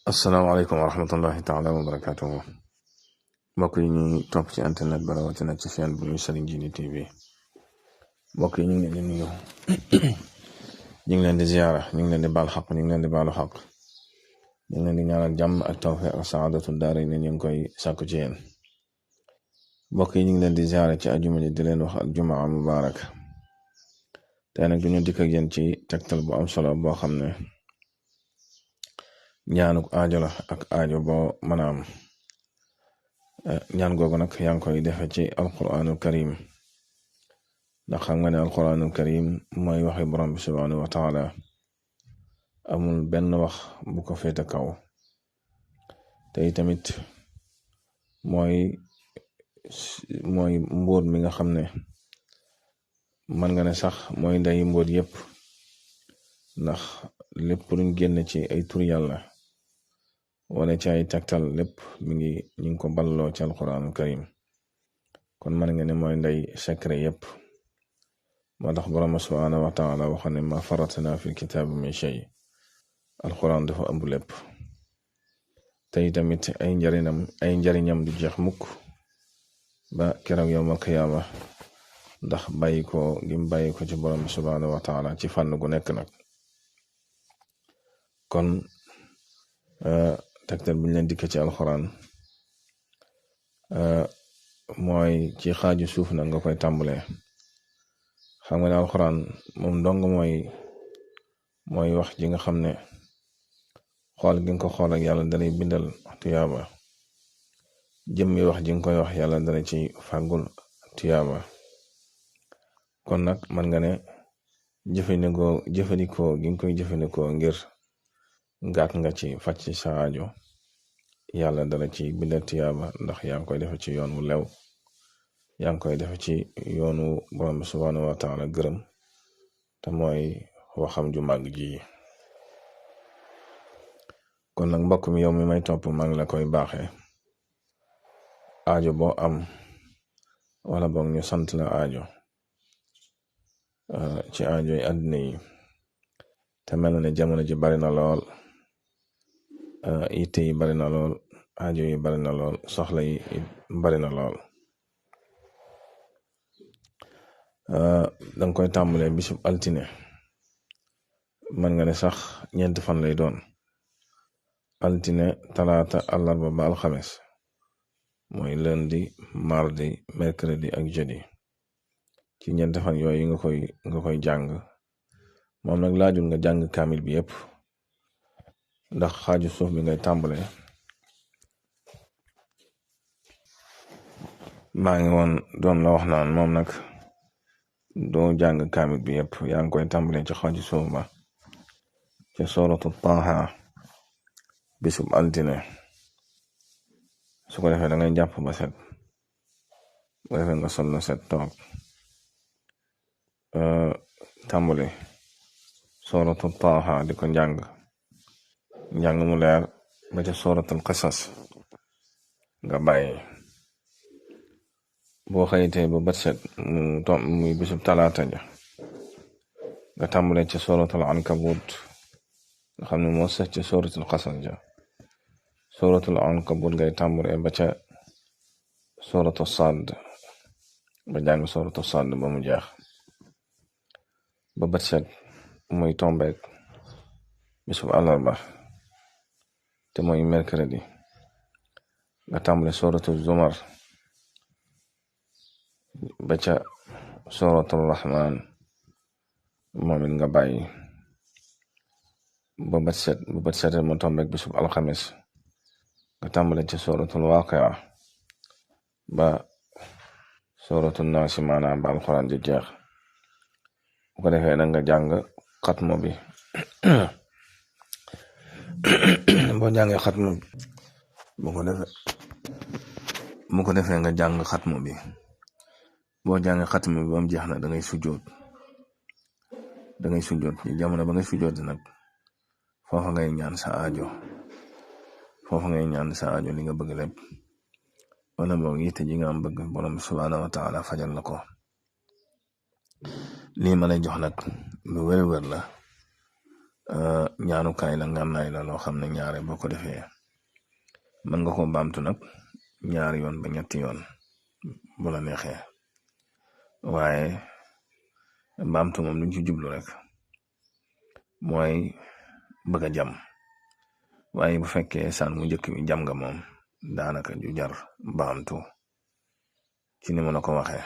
asalaamaaleykum wa rahmatullahi taala wa barakatuhu mbokk yi ñuy topp ci internet ba rawatina ci chaîne bu muy Serigne Djily TV mbokk yi ñu ngi leen di nuyu ñu ngi leen di ziyaara ñu ngi leen di baal xaq ñu ngi leen di baalu xaq ñu ngi leen di ñaanal jàmm ak tawfiq ak saadatu daara yi ne ñu ngi koy sàkku ci yéen mbokk yi ñu ngi leen di ziyaara ci ajuma ji di leen wax al jumaa mubarak tey nag duñu dikk ak yéen ci tegtal bu am solo boo xam ne ñaanuk aajo la ak aajo boo mën a am ñaan googu nag yaa ngi koy defe ci alquranul karim ndax xam nga ne alquranul karim mooy waxi borom bi subhanahu wa taala amul benn wax bu ko féete kaw te tamit mooy mbóot mi nga xam ne mën nga ne sax mooy ndeyi mbóot yépp ndax lépp luñ génn ci ay tur yàlla wala ci ay tegtal lépp ñu ngi ko balloo ci alquranul karim kon mën nga ne mooy ndey secret yépp moo tax borom subhanahu wa taala wax ne ma faratna fil kitaabi min shay alquran dafa ëmb lépp te tamit ay njariñam du jeex mukk ba keroog yawmal qiyaama ndax bàyyi ko ci borom subhanahu wa taala ci fànn gu nekk nag kon tegtal buñ leen dikk ci alxuraan mooy ci xaaju suuf nag nga koy tàmbalee xam nga ne alxuraan moom dong mooy wax ji nga xam ne xool gi nga ko xool ak yàlla dalay bindal tuyaaba jëmmi wax ji nga koy wax yàlla dala ci fàggul tuyaaba kon nag man nga ne jëfandikoo gi nga koy jëfandikoo ngir ngaat nga ci faj ci sa aajo yàlla dala ci bindal tuyaaba ndax yaa ngi koy defe ci yoon wu lew yaa ngi koy defe ci yoonu borom bi subhanahu wa taala gërëm te mooy waxam ju màgg ji kon nag mbokk mi yow mi may topp maa ngi la koy baaxee aajo boo am wala boog ñu sant la aajo ci aajo yi àddina yi te mel na ne jamono ji bari na lool yitte yi bari na lool aajo yi bari na lool soxla yi bari na lool danga koy tàmbalee bisub altine mën nga ne sax ñeenti fan lay doon altine talaata àllarba ba alxames mooy lundi mardi mercredi ak jeudi ci ñeenti fan yooyu nga koy jàng moom nag laajul nga jàng kaamil bi yépp ndax xaaju suuf bi ngay tàmbale maa ngi woon doon la wax naan moom nag doo jàng kaamil bi yépp yaa ngi koy tàmbale ci xaaju suuf ba ci sooratu Taaha bisub altine su ko defee da ngay jàpp ba set bu defee nga sol la set toog tàmbale sooratu Taaha di ko njàng mu leer ba ca sooratul Qasas nga bàyyi boo xëyitee ba bët set muy bisub talaata ja nga tàmbalee ca sooratul Ankabut nga xam ne moo sës ca sooratul Qasas ja sooratul Ankabut ngay tàmbalee ba ca sooratul Sadd ba jàng sooratul Sadd ba mu jeex ba bët set muy tombeek bisub àllarba te mooy mercredi nga tàmbale suratul Zumar ba ca suratul Rahman moom it nga bàyyi ba bët set mu tombeek bisub alxames nga tàmbale ca suratul Waaqia ba suratul Naas maanaam ba alxuraan ji jeex bu ko defee nag nga jàng xatmo bi boo jàngee xatmo bi bu ko defee nga jàng xatmo bi boo jàngee xatmo bi ba mu jeex na da ngay sujjoot ci jamono ba ngay sujjoot nag foofa ngay ñaan sa aajo li nga bëgg lépp wala boog yitte ji nga am bëgg borom subhanahu wa taala fajal la ko lii ma lay jox nag lu wér-wér la ñaanukaay la ngànnaay la loo xam ne ñaare boo ko defee mën nga ko baamtu nag ñaari yoon ba ñetti yoon bu la neexee waaye baamtu moom luñ ci jublu rek mooy bëgg a jam waaye bu fekkee saan mu njëkk mi jam nga moom daanaka ju jar baamtu ci ni ma la ko waxee